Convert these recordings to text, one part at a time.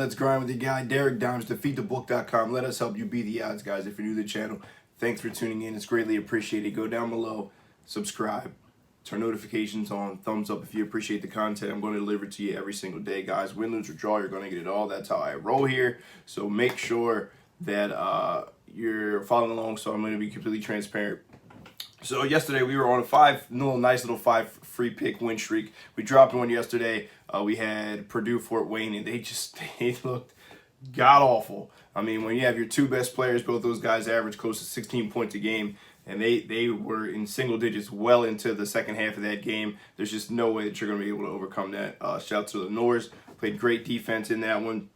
Let's grind with your guy, Derek Dimes, defeatthebook.com. Let us help you beat the odds, guys. If you're new to the channel, thanks for tuning in. It's greatly appreciated. Go down below, subscribe, turn notifications on, thumbs up if you appreciate the content. I'm going to deliver it to you every single day, guys. Win, lose, or draw, you're going to get it all. That's how I roll here. So make sure that you're following along, so I'm going to be completely transparent. So yesterday we were on a nice little five free pick win streak. We dropped one yesterday. We had Purdue, Fort Wayne, and they looked god awful. I mean, when you have your two best players, both those guys average close to 16 points a game, and they were in single digits well into the second half of that game. There's just no way that you're going to be able to overcome that. Shout out to the Noors. Played great defense in that one,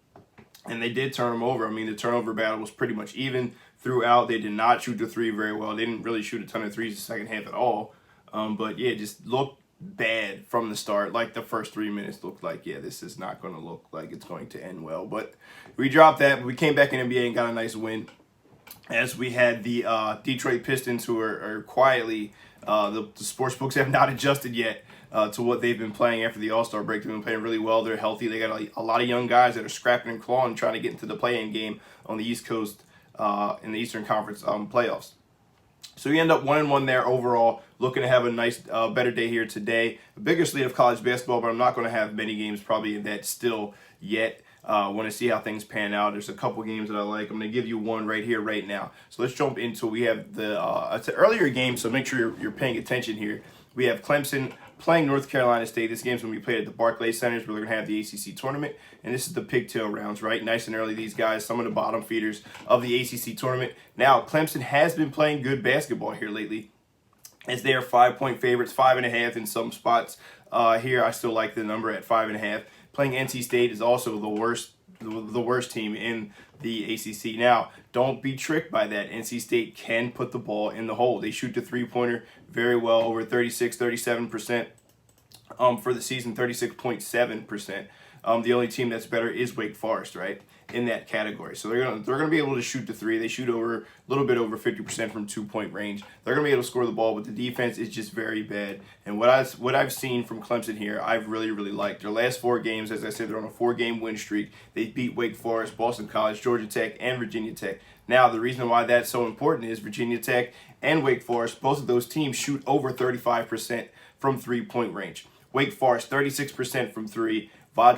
and they did turn them over. I mean, the turnover battle was pretty much even throughout. They did not shoot the three very well. They didn't really shoot a ton of threes the second half at all. But yeah, just looked bad from the start. Like the first 3 minutes looked like, yeah, this is not going to look like it's going to end well. But we dropped that. But we came back in NBA and got a nice win, as we had the Detroit Pistons, who are quietly, the sports books have not adjusted yet to what they've been playing after the All-Star break. They've been playing really well. They're healthy. They got a lot of young guys that are scrapping and clawing, trying to get into the play-in game on the East Coast in the Eastern Conference playoffs. So we end up 1-1 there overall. Looking to have a nice, better day here today. A bigger slate of college basketball, but I'm not going to have many games probably in that still yet. Want to see how things pan out. There's a couple games that I like. I'm going to give you one right here, right now. So let's jump into, we have it's an earlier game, so make sure you're paying attention here. We have Clemson playing North Carolina State. This game's going to be played at the Barclays Centers, where they're going to have the ACC tournament. And this is the pigtail rounds, right? Nice and early, these guys, some of the bottom feeders of the ACC tournament. Now, Clemson has been playing good basketball here lately, as they are 5-point favorites, 5.5 in some spots. Here, I still like the number at 5.5. Playing NC State is also the worst team in the ACC. Now, don't be tricked by that. NC State can put the ball in the hole. They shoot the three-pointer very well, over 37% for the season, 36.7%. The only team that's better is Wake Forest, right, in that category. So they're gonna be able to shoot the three. They shoot a little bit over 50% from 2-point range. They're gonna be able to score the ball, but the defense is just very bad. And what I've seen from Clemson here, I've really liked. Their last 4 games, as I said, they're on a 4-game win streak. They beat Wake Forest, Boston College, Georgia Tech, and Virginia Tech. Now, the reason why that's so important is Virginia Tech and Wake Forest, both of those teams shoot over 35% from 3-point range. Wake Forest, 36% from 3.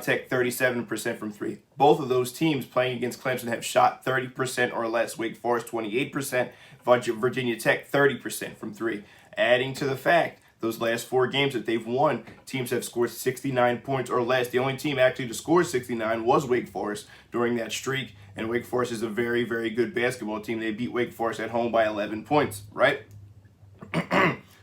Tech, 37% from 3. Both of those teams playing against Clemson have shot 30% or less. Wake Forest, 28%. Virginia Tech, 30% from 3. Adding to the fact, those last 4 games that they've won, teams have scored 69 points or less. The only team actually to score 69 was Wake Forest during that streak. And Wake Forest is a very good basketball team. They beat Wake Forest at home by 11 points, right?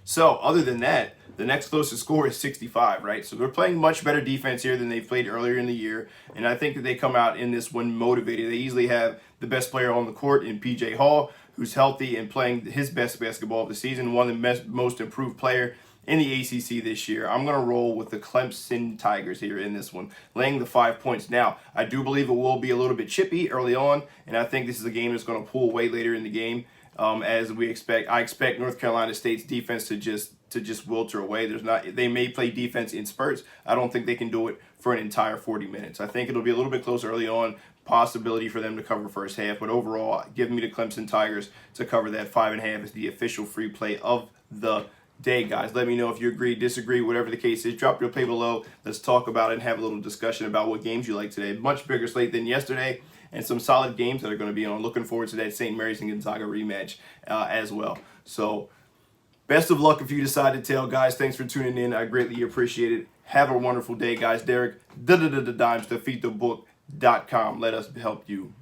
So, other than that, the next closest score is 65, right? So they're playing much better defense here than they've played earlier in the year. And I think that they come out in this one motivated. They easily have the best player on the court in P.J. Hall, who's healthy and playing his best basketball of the season, one of the most improved player in the ACC this year. I'm going to roll with the Clemson Tigers here in this one, laying the 5 points. Now, I do believe it will be a little bit chippy early on, and I think this is a game that's going to pull away later in the game. As we expect, I expect North Carolina State's defense to just wilter away. They may play defense in spurts. I don't think they can do it for an entire 40 minutes. I think it'll be a little bit close early on, possibility for them to cover first half, but overall, give me the Clemson Tigers to cover that 5.5 as the official free play of the day, guys. Let me know if you agree, disagree, whatever the case is. Drop your play below. Let's talk about it and have a little discussion about what games you like today. Much bigger slate than yesterday, and some solid games that are going to be on. Looking forward to that St. Mary's and Gonzaga rematch as well. So, best of luck if you decide to tail, guys. Thanks for tuning in. I greatly appreciate it. Have a wonderful day, guys. Derek, Dimes, defeatthebook.com. Let us help you.